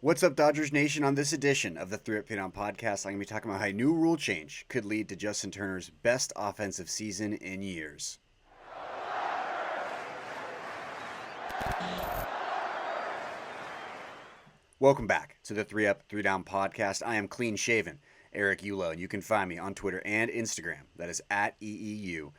What's up, Dodgers Nation? On this edition of the 3-Up Down podcast, I'm going to be talking about how a new rule change could lead to Justin Turner's best offensive season in years. Welcome back to the 3-Up, 3-Down podcast. I am clean shaven, Eric Ulo, and you can find me on Twitter and Instagram. That is at EEULAU.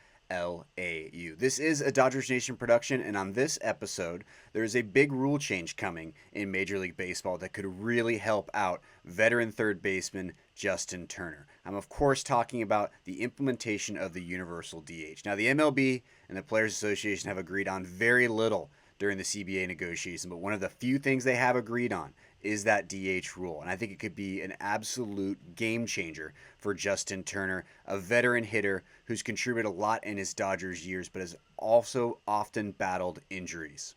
This is a Dodgers Nation production, and on this episode, there is a big rule change coming in Major League Baseball that could really help out veteran third baseman Justin Turner. I'm, of course, talking about the implementation of the universal DH. Now, the MLB and the Players Association have agreed on very little during the CBA negotiation, but one of the few things they have agreed on is that DH rule. And I think it could be an absolute game changer for Justin Turner, a veteran hitter who's contributed a lot in his Dodgers years, but has also often battled injuries.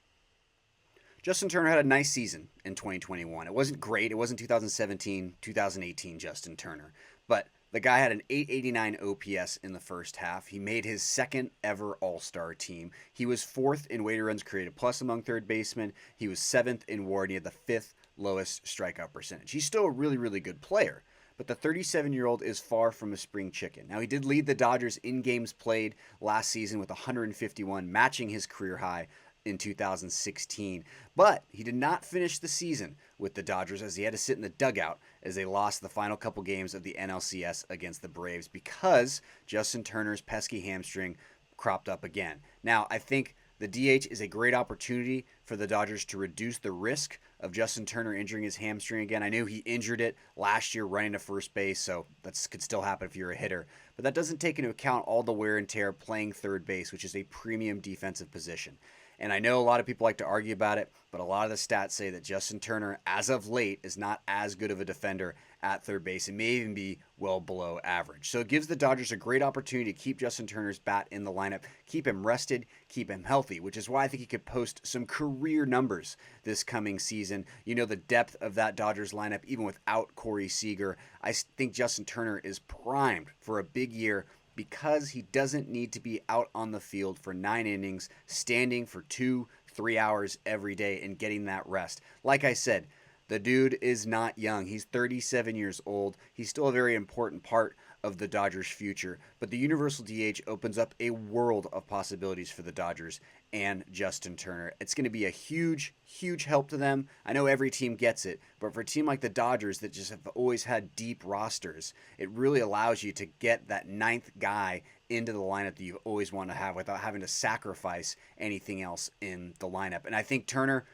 Justin Turner had a nice season in 2021. It wasn't great. It wasn't 2017, 2018 Justin Turner. But the guy had an 889 OPS in the first half. He made his second ever All-Star team. He was fourth in weighted runs created plus among third basemen. He was seventh in WAR, and he had the fifth lowest strikeout percentage. He's still a really, really good player, but the 37-year-old is far from a spring chicken. Now, he did lead the Dodgers in games played last season with 151, matching his career high in 2016, but he did not finish the season with the Dodgers as he had to sit in the dugout as they lost the final couple games of the NLCS against the Braves because Justin Turner's pesky hamstring cropped up again. Now, I think the DH is a great opportunity for the Dodgers to reduce the risk of Justin Turner injuring his hamstring again. I knew he injured it last year running to first base, so that could still happen if you're a hitter. But that doesn't take into account all the wear and tear playing third base, which is a premium defensive position. And I know a lot of people like to argue about it, but a lot of the stats say that Justin Turner, as of late, is not as good of a defender at third base and may even be well below average. So it gives the Dodgers a great opportunity to keep Justin Turner's bat in the lineup, keep him rested, keep him healthy, which is why I think he could post some career numbers this coming season. You know, the depth of that Dodgers lineup, even without Corey Seager, I think Justin Turner is primed for a big year because he doesn't need to be out on the field for 9 innings, standing for 2-3 hours every day and getting that rest. Like I said, the dude is not young. He's 37 years old. He's still a very important part of the Dodgers' future. But the universal DH opens up a world of possibilities for the Dodgers and Justin Turner. It's going to be a huge, huge help to them. I know every team gets it, but for a team like the Dodgers that just have always had deep rosters, it really allows you to get that ninth guy into the lineup that you've always wanted to have without having to sacrifice anything else in the lineup. And I think Turner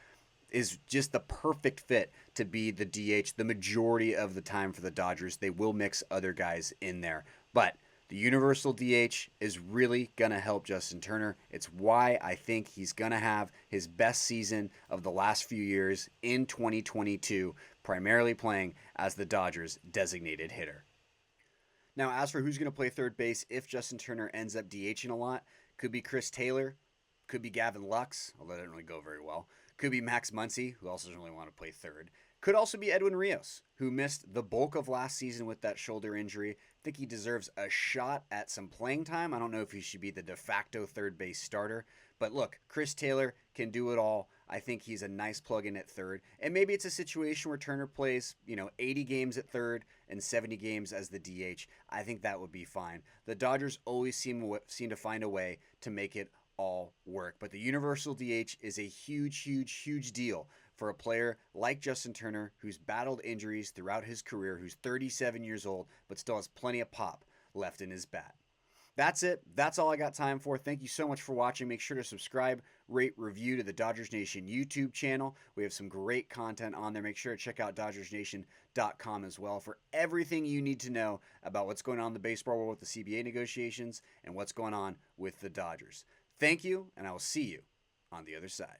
is just the perfect fit to be the DH the majority of the time for the Dodgers. They will mix other guys in there, but the universal DH is really going to help Justin Turner. It's why I think he's going to have his best season of the last few years in 2022, primarily playing as the Dodgers' designated hitter. Now, as for who's going to play third base if Justin Turner ends up DHing a lot, could be Chris Taylor, could be Gavin Lux, although that didn't really go very well. Could be Max Muncy, who also doesn't really want to play third. Could also be Edwin Rios, who missed the bulk of last season with that shoulder injury. I think he deserves a shot at some playing time. I don't know if he should be the de facto third base starter. But look, Chris Taylor can do it all. I think he's a nice plug-in at third. And maybe it's a situation where Turner plays, 80 games at third and 70 games as the DH. I think that would be fine. The Dodgers always seem to find a way to make it all work. But the universal DH is a huge, huge, huge deal for a player like Justin Turner, who's battled injuries throughout his career, who's 37 years old, but still has plenty of pop left in his bat. That's it. That's all I got time for. Thank you so much for watching. Make sure to subscribe, rate, review to the Dodgers Nation YouTube channel. We have some great content on there. Make sure to check out DodgersNation.com as well for everything you need to know about what's going on in the baseball world with the CBA negotiations and what's going on with the Dodgers. Thank you, and I will see you on the other side.